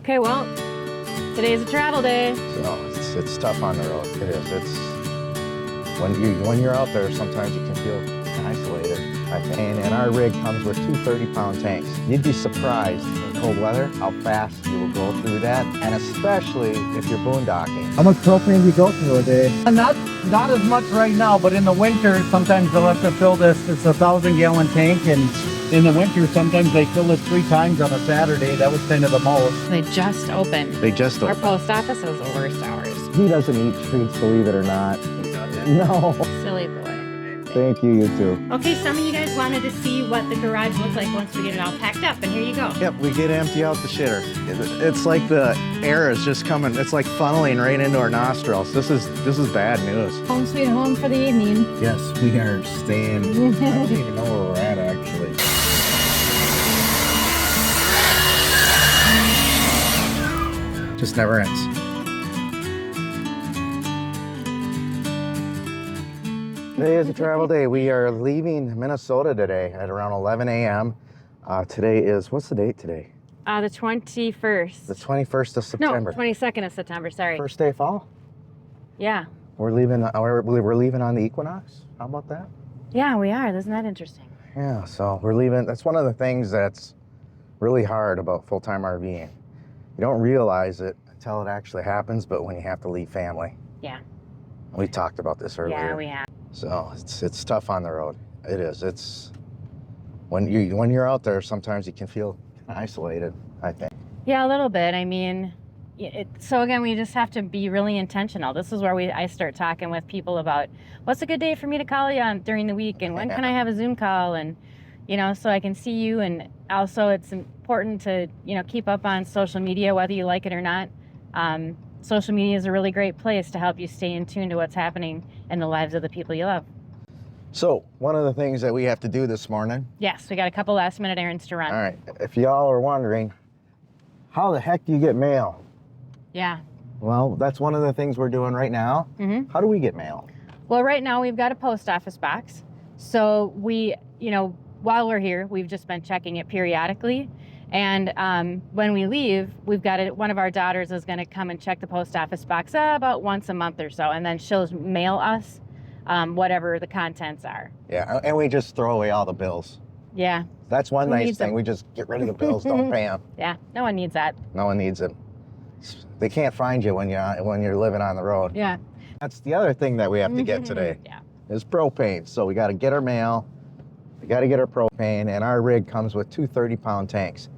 Okay, well, today's a travel day. So it's tough on the road. It is. It's when you're out there, sometimes you can feel isolated, I think. And our rig comes with two 30-pound tanks. You'd be surprised in cold weather how fast you will go through that, and especially if you're boondocking. How much propane do you go through a day? Not as much right now, but in the winter, sometimes they'll have to fill this. It's a 1,000-gallon tank, and in the winter, sometimes they fill it 3 times on a Saturday. That was kind of the most. They just opened. Our post office is the worst hours. He doesn't eat treats, believe it or not. No. Silly boy. Thank you, you too. Okay, some of you guys wanted to see what the garage looks like once we get it all packed up, and here you go. Yep, we get empty out the shitter. It's like the air is just coming. It's like funneling right into our nostrils. This is bad news. Home sweet home for the evening. Yes, we are staying. I don't even know where we're at actually. Just never ends. Today is a travel day. We are leaving Minnesota today at around 11 a.m. Today is, what's the date today? The 21st. The 21st of September. No, 22nd of September, sorry. First day of fall. Yeah. We're leaving on the equinox. How about that? Yeah, we are. Isn't that interesting? Yeah, so we're leaving. That's one of the things that's really hard about full-time RVing. You don't realize it until it actually happens, but when you have to leave family. Yeah. We talked about this earlier. Yeah, we have. So it's tough on the road. It is. It's when you're out there, sometimes you can feel isolated, I think. Yeah, a little bit. I mean, so again, we just have to be really intentional. This is where I start talking with people about what's a good day for me to call you on during the week, and when can I have a Zoom call, and so I can see you. And also, it's important to keep up on social media, whether you like it or not. Social media is a really great place to help you stay in tune to what's happening in the lives of the people you love. So one of the things that we have to do this morning. Yes, we got a couple last minute errands to run. All right. If y'all are wondering, how the heck do you get mail? Yeah. Well, that's one of the things we're doing right now. Mm-hmm. How do we get mail? Well, right now we've got a post office box. So we, while we're here, we've just been checking it periodically. And when we leave, we've got one of our daughters is going to come and check the post office box about once a month or so. And then she'll mail us whatever the contents are. Yeah, and we just throw away all the bills. Yeah. That's one nice thing. We just get rid of the bills, don't pay them. Yeah, no one needs that. No one needs it. They can't find you when you're living on the road. Yeah. That's the other thing that we have to get today. Yeah. Is propane. So we got to get our mail, we got to get our propane, and our rig comes with two 30-pound tanks.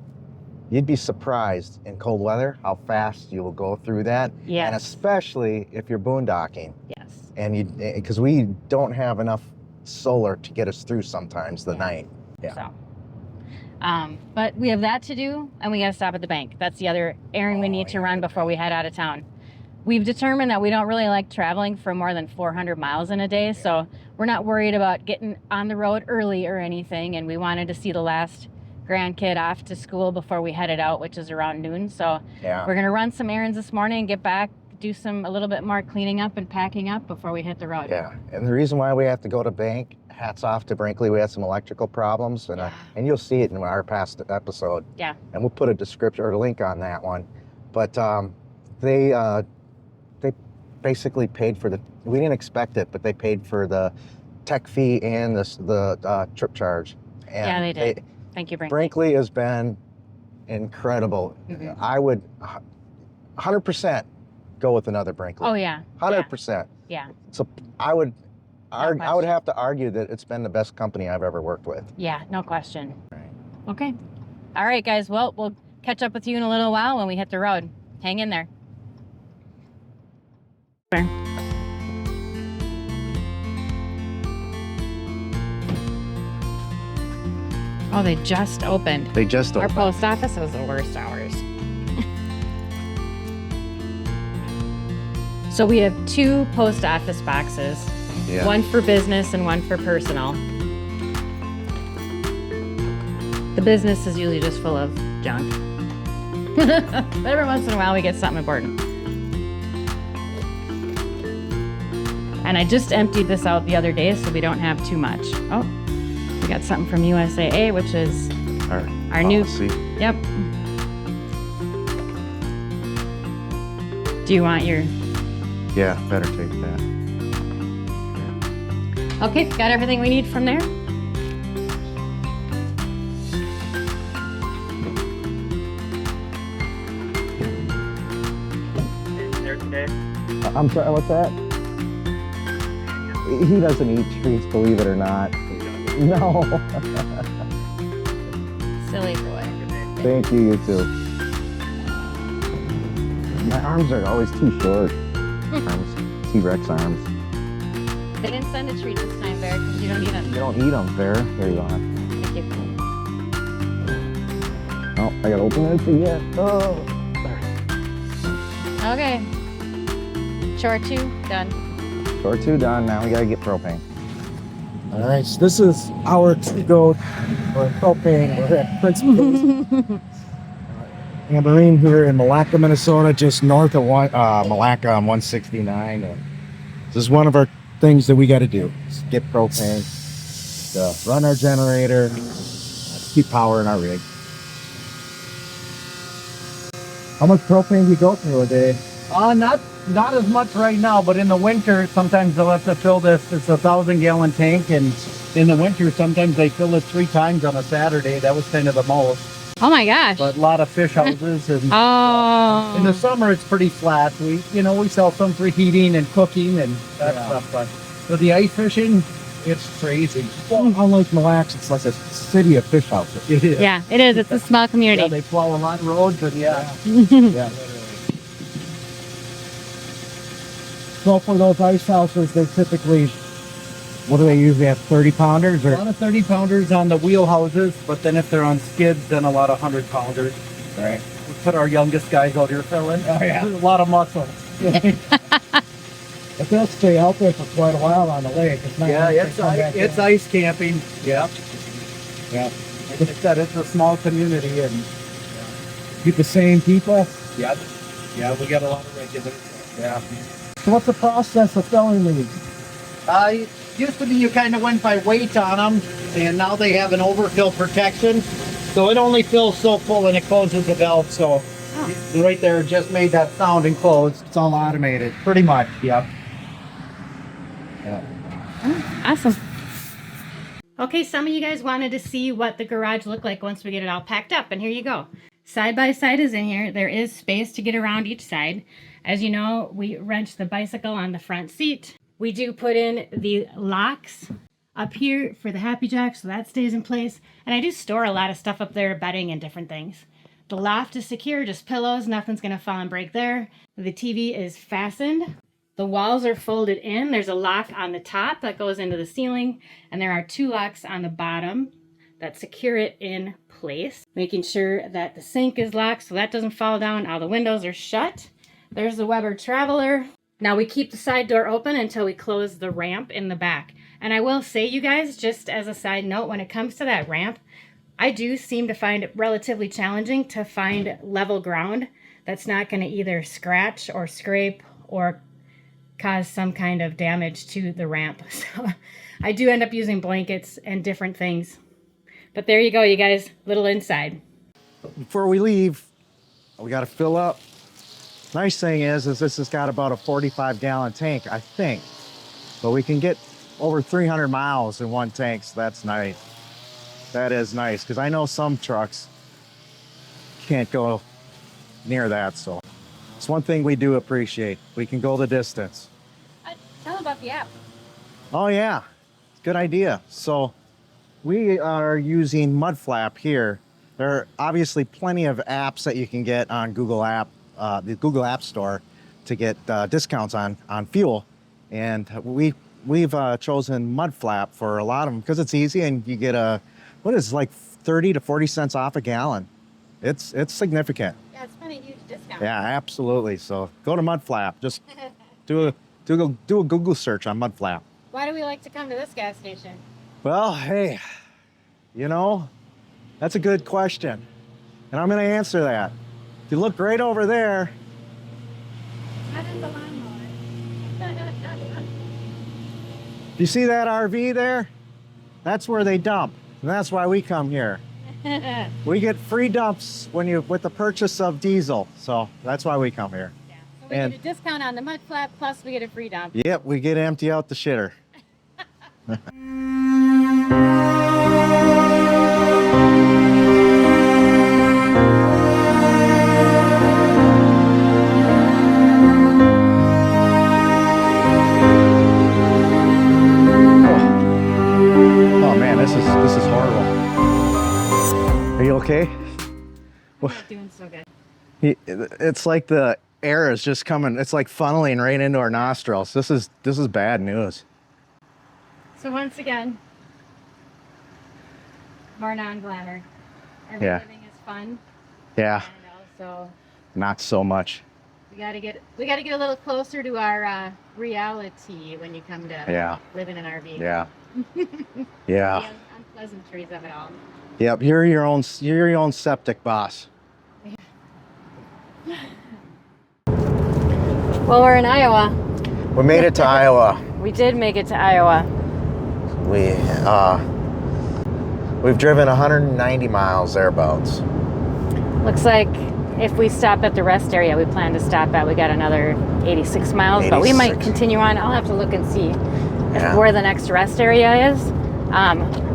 You'd be surprised in cold weather how fast you will go through that. Yes. And especially if you're boondocking. Yes. And because we don't have enough solar to get us through sometimes the night. Yeah. So, but we have that to do, and we got to stop at the bank. That's the other errand we need to run before we head out of town. We've determined that we don't really like traveling for more than 400 miles in a day, so we're not worried about getting on the road early or anything, and we wanted to see the last grandkid off to school before we headed out, which is around noon. So we're going to run some errands this morning, get back, do a little bit more cleaning up and packing up before we hit the road. Yeah, and the reason why we have to go to bank, hats off to Brinkley, we had some electrical problems, and you'll see it in our past episode. Yeah. And we'll put a description or a link on that one. But they basically paid for we didn't expect it, but they paid for the tech fee and the trip charge. And yeah, they did. Thank you, Brinkley. Brinkley has been incredible. Mm-hmm. I would 100% go with another Brinkley. Oh yeah. 100%. Yeah. So I would have to argue that it's been the best company I've ever worked with. Yeah, no question. Right. Okay. All right, guys. Well, we'll catch up with you in a little while when we hit the road. Hang in there. Oh, they just opened. They just opened. Our post office was the worst hours. So we have 2 post office boxes, one for business and one for personal. The business is usually just full of junk. But every once in a while we get something important. And I just emptied this out the other day so we don't have too much. Oh, we got something from USAA, which is our new. See. Yep. Do you want your... Yeah, better take that. Okay, got everything we need from there? I'm sorry, what's that? He doesn't eat treats, believe it or not. No. Silly boy. Thank you, you too. My arms are always too short. Arms, T-Rex arms. They didn't send a treat this time, Bear, because you don't eat them. You don't eat them, Bear. There you go. Thank you. Oh, I gotta open it again. Oh. Okay. Chore 2, done. Door 2 done. Now we gotta get propane. All right, so this is our to-go for propane. We're at Principles. Marine here in Malacca, Minnesota, just north of Malacca on 169. And this is one of our things that we got to do: is get propane, to run our generator, keep power in our rig. How much propane do you go through a day? Not as much right now, but in the winter, sometimes they'll have to fill this. It's a 1,000-gallon tank, and in the winter, sometimes they fill it 3 times on a Saturday. That was kind of the most. Oh my gosh. But a lot of fish houses, and Oh. in the summer it's pretty flat. We sell some for heating and cooking and that stuff. But for the ice fishing, it's crazy. Well, unlike Mille Lacs, it's like a city of fish houses. It is. Yeah, it is. It's a small community. Yeah, they plow a lot of roads, and yeah, literally. So for those ice houses, they typically, what do they usually have, 30-pounders? A lot of 30-pounders on the wheel houses, but then if they're on skids, then a lot of 100-pounders. Right. We put our youngest guys out here filling. Oh yeah. There's a lot of muscle. But they'll stay out there for quite a while on the lake. It's not it's ice camping. Yeah. Yeah. Like I said, it's a small community, and keep the same people. Yep. Yeah, we got a lot of regulars. Yeah. So what's the process of filling these? Used to be you kind of went by weight on them, and now they have an overfill protection. So it only fills so full and it closes the valve. So right there just made that sound and closed. It's all automated, pretty much. Yep. Yeah. Oh, awesome. Okay, some of you guys wanted to see what the garage looked like once we get it all packed up, and here you go. Side by side is in here. There is space to get around each side. As you know, we wrench the bicycle on the front seat. We do put in the locks up here for the Happy Jack, so that stays in place. And I do store a lot of stuff up there, bedding and different things. The loft is secure, just pillows. Nothing's gonna fall and break there. The TV is fastened. The walls are folded in. There's a lock on the top that goes into the ceiling, and there are 2 locks on the bottom that secure it in place, making sure that the sink is locked so that doesn't fall down. All the windows are shut. There's the Weber Traveler. Now we keep the side door open until we close the ramp in the back. And I will say, you guys, just as a side note, when it comes to that ramp, I do seem to find it relatively challenging to find level ground that's not going to either scratch or scrape or cause some kind of damage to the ramp. So I do end up using blankets and different things. But there you go, you guys, little inside. Before we leave, we got to fill up. Nice thing is this has got about a 45-gallon tank, I think. But we can get over 300 miles in one tank, so that's nice. That is nice, because I know some trucks can't go near that, so it's one thing we do appreciate. We can go the distance. Tell them about the app. Oh yeah, good idea. So we are using Mudflap here. There are obviously plenty of apps that you can get on Google the Google App Store to get discounts on fuel, and we've chosen Mudflap for a lot of them because it's easy and you get like 30 to 40 cents off a gallon. It's significant. Yeah, it's been a huge discount. Yeah, absolutely. So go to Mudflap. Just do a Google search on Mudflap. Why do we like to come to this gas station? Well, hey, that's a good question, and I'm going to answer that. If you look right over there, Not in the lawnmower. you see that RV there? That's where they dump, and that's why we come here. We get free dumps with the purchase of diesel, so that's why we come here. Yeah. So We And get a discount on the mud flap, plus we get a free dump. yep, we get to empty out the shitter. Oh man, this is horrible. Are you okay? I'm not doing so good. It's like the air is just coming. It's like funneling right into our nostrils. This is bad news. So once again, more non-glamour. Every Yeah. living is fun, Yeah, and also not so much. we gotta get a little closer to our reality when you come to Yeah. live in an RV. Yeah. Yeah. The unpleasantries of it all. Yep. You're your own septic boss. Well, we're in Iowa. We made it to Iowa. We did make it to Iowa. We've driven 190 miles thereabouts. Looks like if we stop at the rest area we plan to stop at, we got another 86 miles, but we might 86. continue on. I'll have to look and see Yeah. where the next rest area is.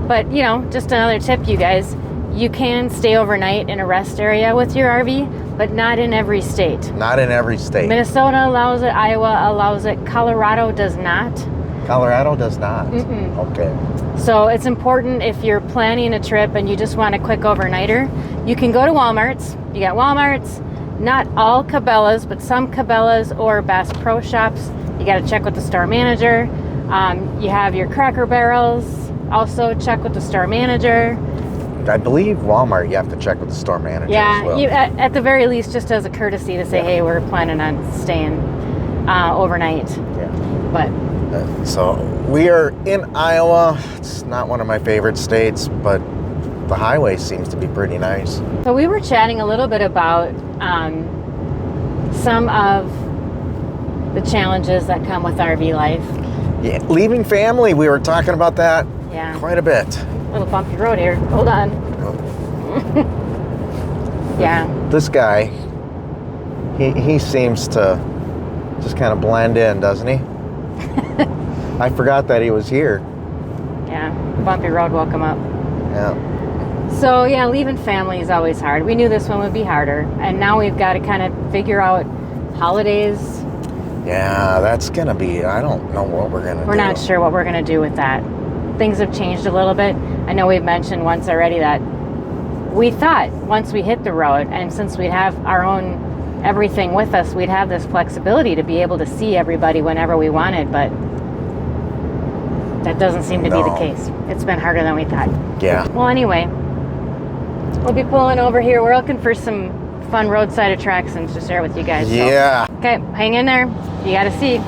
But, you know, just another tip, you guys. You can stay overnight in a rest area with your RV, but not in every state. Not in every state. Minnesota allows it, Iowa allows it, Colorado does not. Colorado does not. Mm-mm. Okay. So it's important if you're planning a trip and you just want a quick overnighter, you can go to Walmart's. You got Walmart's, not all Cabela's, but some Cabela's or Bass Pro Shops. You got to check with the store manager. You have your Cracker Barrels, also check with the store manager. I believe Walmart, you have to check with the store manager Yeah, as well. you, at the very least, just as a courtesy to say, Yeah. hey, we're planning on staying overnight. Yeah. But So we are in Iowa. It's not one of my favorite states, but the highway seems to be pretty nice. so we were chatting a little bit about some of the challenges that come with RV life. Yeah, leaving family, we were talking about that Yeah, quite a bit. little bumpy road here. Hold on. Yeah, This guy, he seems to just kind of blend in, doesn't he? I forgot that he was here. yeah, bumpy road will come up. Yeah. So yeah, leaving family is always hard. We knew this one would be harder, and now we've got to kind of figure out holidays. Yeah, that's gonna be, I don't know what we're gonna do. We're not sure what we're going to do with that. Things have changed a little bit. I know we've mentioned once already that we thought once we hit the road, and since we have our own everything with us, we'd have this flexibility to be able to see everybody whenever we wanted, but that doesn't seem to be the No. case. It's been harder than we thought. Yeah. Well, anyway, we'll be pulling over here. We're looking for some fun roadside attractions to share with you guys. So- Yeah. okay, hang in there. You got to see.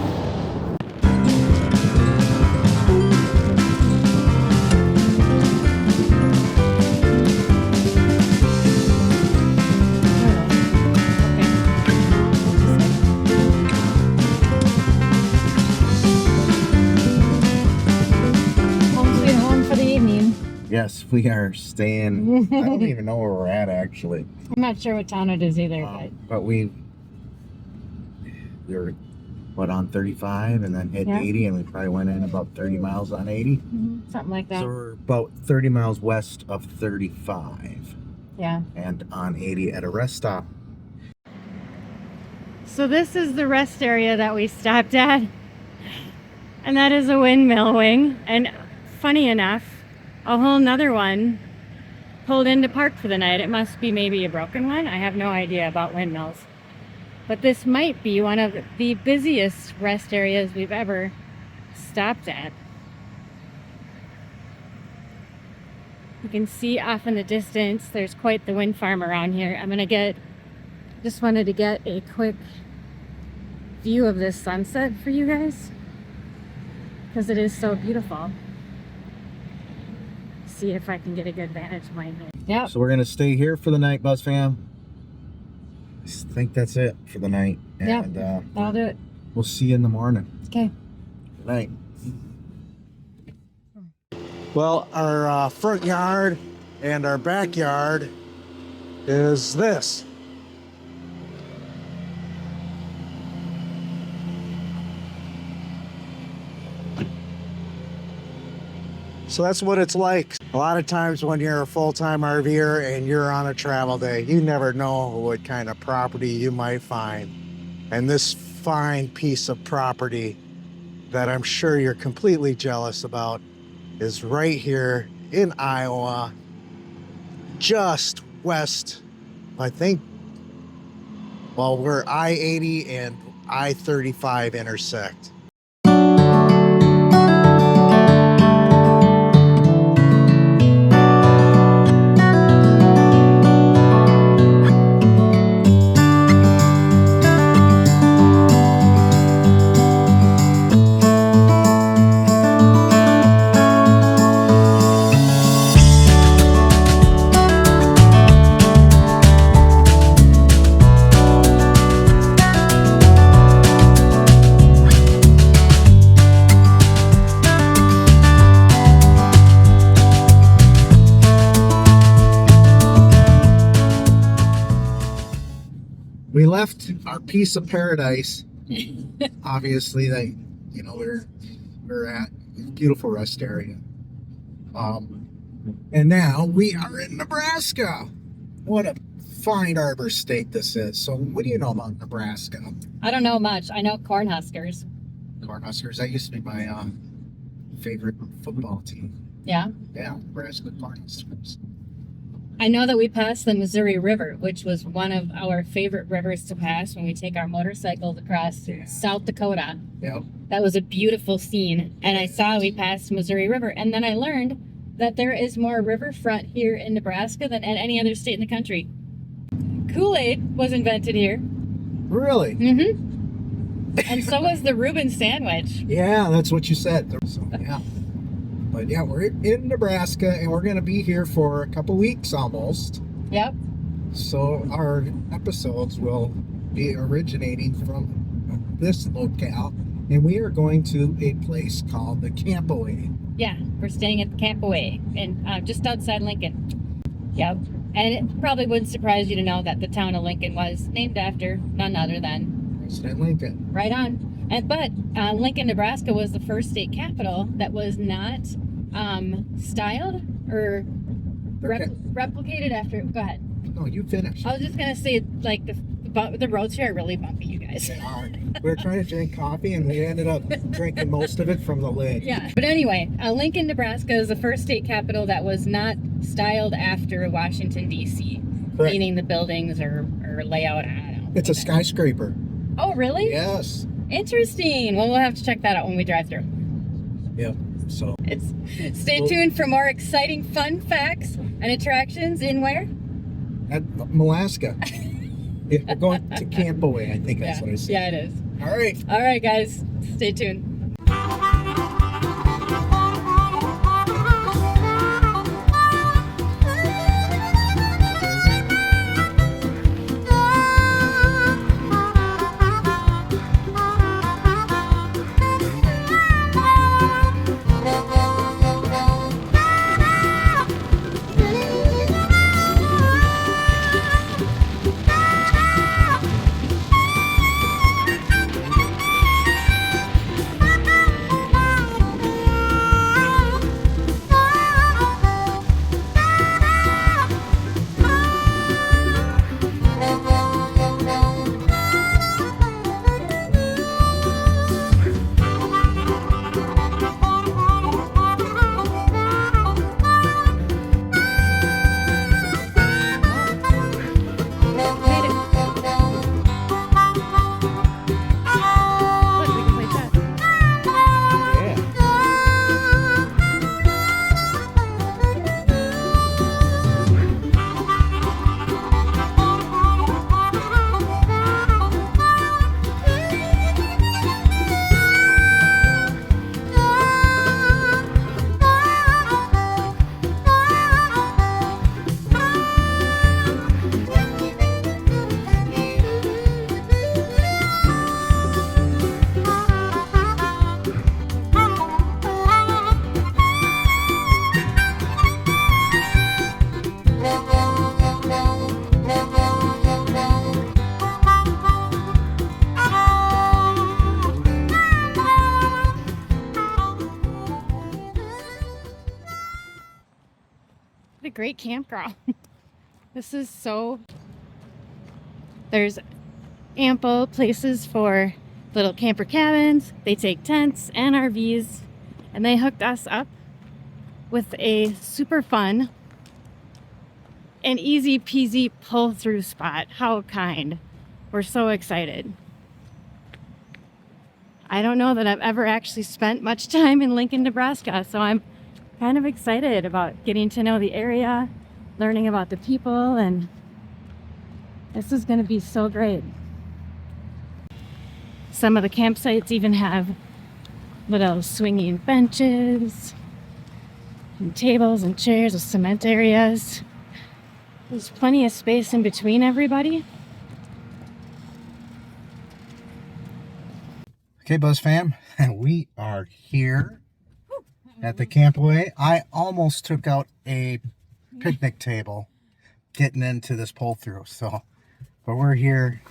Home sweet home for the evening. Yes, we are staying. I don't even know where we're at actually. I'm not sure what town it is either, But we were on 35 and then hit Yeah. 80, and we probably went in about 30 miles on 80. something like that. So we're about 30 miles west of 35 Yeah. and on 80 at a rest stop. So this is the rest area that we stopped at, and that is a windmill wing. And funny enough, a whole nother one pulled in to park for the night. It must be maybe a broken one. I have no idea about windmills. But this might be one of the busiest rest areas we've ever stopped at. You can see off in the distance, there's quite the wind farm around here. Just wanted to get a quick view of this sunset for you guys, because it is so beautiful. See if I can get a good vantage point here. Yep. So we're gonna stay here for the night, Buzz fam. I think that's it for the night. Yep. And That'll do it. we'll see you in the morning. Okay. Good night. Well, our front yard and our backyard is this. So that's what it's like. A lot of times when you're a full-time RVer and you're on a travel day, you never know what kind of property you might find. And this fine piece of property that I'm sure you're completely jealous about is right here in Iowa, just west, I think, well, where I-80 and I-35 intersect. We left our piece of paradise. Obviously, we're at a beautiful rest area. And now we are in Nebraska. What a fine arbor state this is. So, what do you know about Nebraska? I don't know much. I know Cornhuskers. Cornhuskers. That used to be my favorite football team. Yeah. Yeah, Nebraska Cornhuskers. I know that we passed the Missouri River, which was one of our favorite rivers to pass when we take our motorcycles across South Dakota. Yep. That was a beautiful scene. And I saw we passed Missouri River. And then I learned that there is more riverfront here in Nebraska than in any other state in the country. Kool-Aid was invented here. Really? Mm-hmm. And so was the Reuben sandwich. Yeah, that's what you said. So, yeah. But yeah, we're in Nebraska and we're going to be here for a couple weeks almost. Yep. So our episodes will be originating from this locale. And we are going to a place called the Campaway. Yeah, we're staying at the Campaway and just outside Lincoln. Yep. And it probably wouldn't surprise you to know that the town of Lincoln was named after none other than President Lincoln. Right on. But Lincoln, Nebraska was the first state capital that was not styled or replicated after. Go ahead. No, you finish. I was just going to say, like, the roads here are really bumpy, you guys. We were trying to drink coffee and we ended up drinking most of it from the lid. Yeah. But anyway, Lincoln, Nebraska is the first state capital that was not styled after Washington, D.C., Correct. meaning the buildings or layout. I don't know. It's a skyscraper. Oh, really? Yes. Interesting. Well, we'll have to check that out when we drive through. Yep. So Stay tuned for more exciting fun facts and attractions in where? At Alaska. Yeah, we're going to Campaway, I think that's what I said. Yeah, it is. All right. All right, guys. Stay tuned. great campground. This is so... There's ample places for little camper cabins. They take tents and RVs, and they hooked us up with a super fun and easy peasy pull through spot. How kind. We're so excited. I don't know that I've ever actually spent much time in Lincoln, Nebraska, so I'm kind of excited about getting to know the area, learning about the people, and this is going to be so great. Some of the campsites even have little swinging benches and tables and chairs with cement areas. There's plenty of space in between everybody. Okay, Buzz fam, we are here at the campaway. I almost took out a picnic table getting into this pull through, so, but we're here,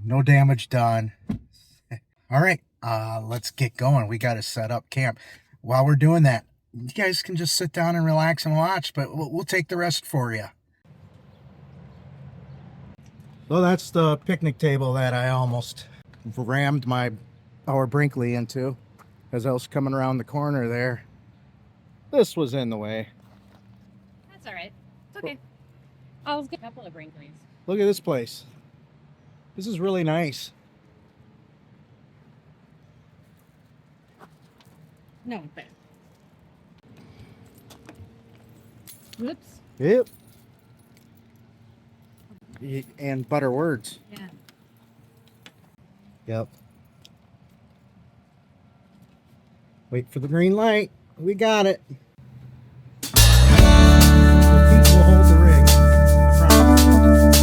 no damage done. All right, let's get going. We got to set up camp. While we're doing that, you guys can just sit down and relax and watch, but we'll take the rest for you. So that's the picnic table that I almost rammed our Brinkley into as I was coming around the corner there. This was in the way. That's all right. It's okay. I'll get a couple of Brinkleys. Look at this place. This is really nice. No, but... Whoops. Yep. And butter words. Yeah. Yep. Wait for the green light. We got it. The feet will hold the rig. I promise.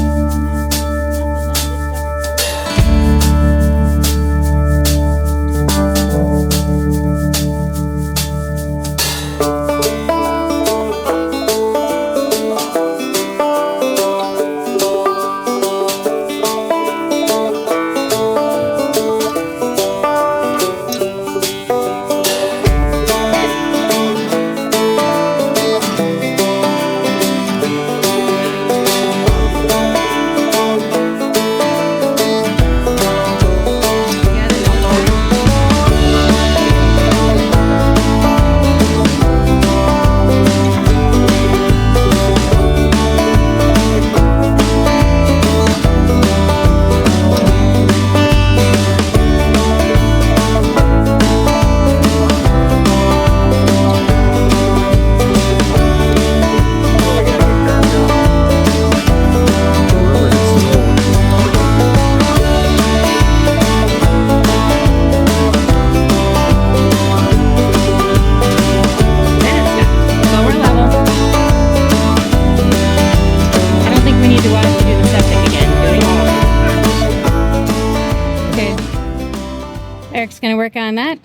Eric's gonna work on that,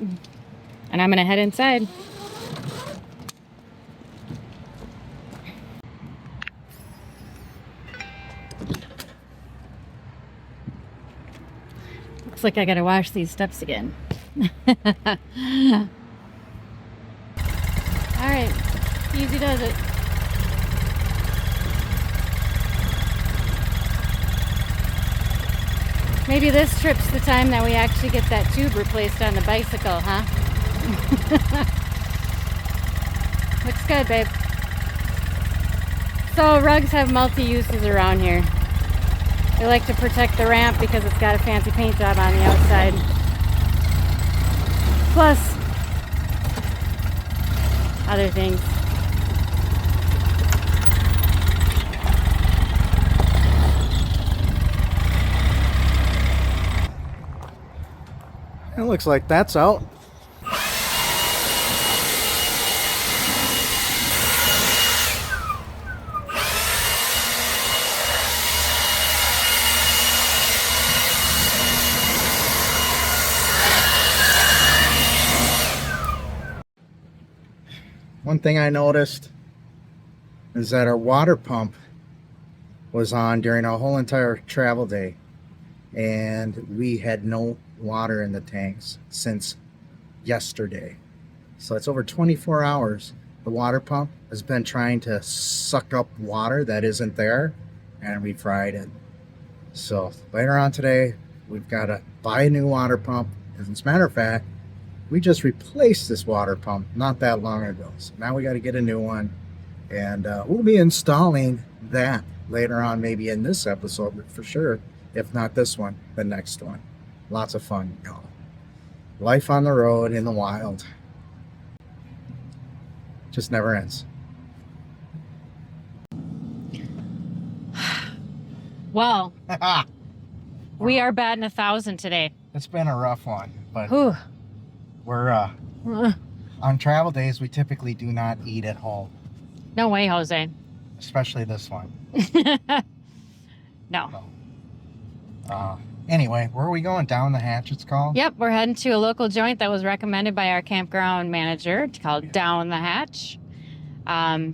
and I'm gonna head inside. Looks like I gotta wash these steps again. Alright, easy does it. Maybe this trip's the time that we actually get that tube replaced on the bicycle, huh? Looks good, babe. So rugs have multi-uses around here. They like to protect the ramp because it's got a fancy paint job on the outside. Plus, other things. It looks like that's out. One thing I noticed is that our water pump was on during our whole entire travel day, and we had no water in the tanks since yesterday. So it's over 24 hours The water pump has been trying to suck up water that isn't there, and we fried it. So later on today, we've got to buy a new water pump. As a matter of fact, we just replaced this water pump not that long ago. So now we got to get a new one, and we'll be installing that later on, maybe in this episode for sure. If not this one, the next one. Lots of fun, y'all. Life on the road in the wild just never ends. Well, we are batting 1,000 today. It's been a rough one, but Whew. we're on travel days. We typically do not eat at home, No way, Jose. especially this one. No. Anyway, where are we going? Down the hatch, it's called? Yep, we're heading to a local joint that was recommended by our campground manager. It's called Down the Hatch.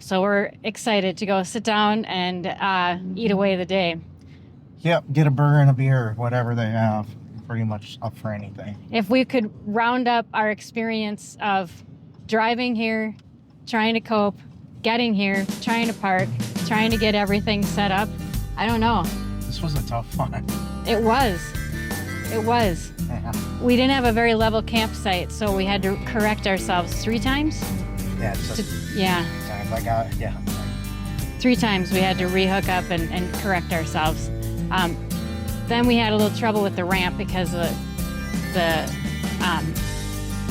So we're excited to go sit down and eat away the day. Yep, get a burger and a beer, whatever they have. Pretty much up for anything. If we could round up our experience of driving here, trying to cope, getting here, trying to park, trying to get everything set up, I don't know. This was a tough one. It was. It was. Yeah, We didn't have a very level campsite, so we had to correct ourselves 3 times. it's Yeah, times I got it. Yeah. 3 times we had to rehook up and correct ourselves. Then we had a little trouble with the ramp because the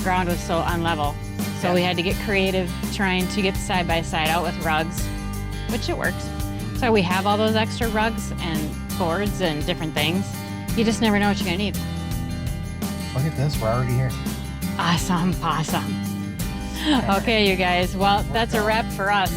ground was so unlevel. So we had to get creative trying to get side by side out with rugs, which it works. So we have all those extra rugs and boards and different things. You just never know what you're gonna need. Look at this, we're already here. Awesome. Okay, you guys. Well, that's a wrap for us.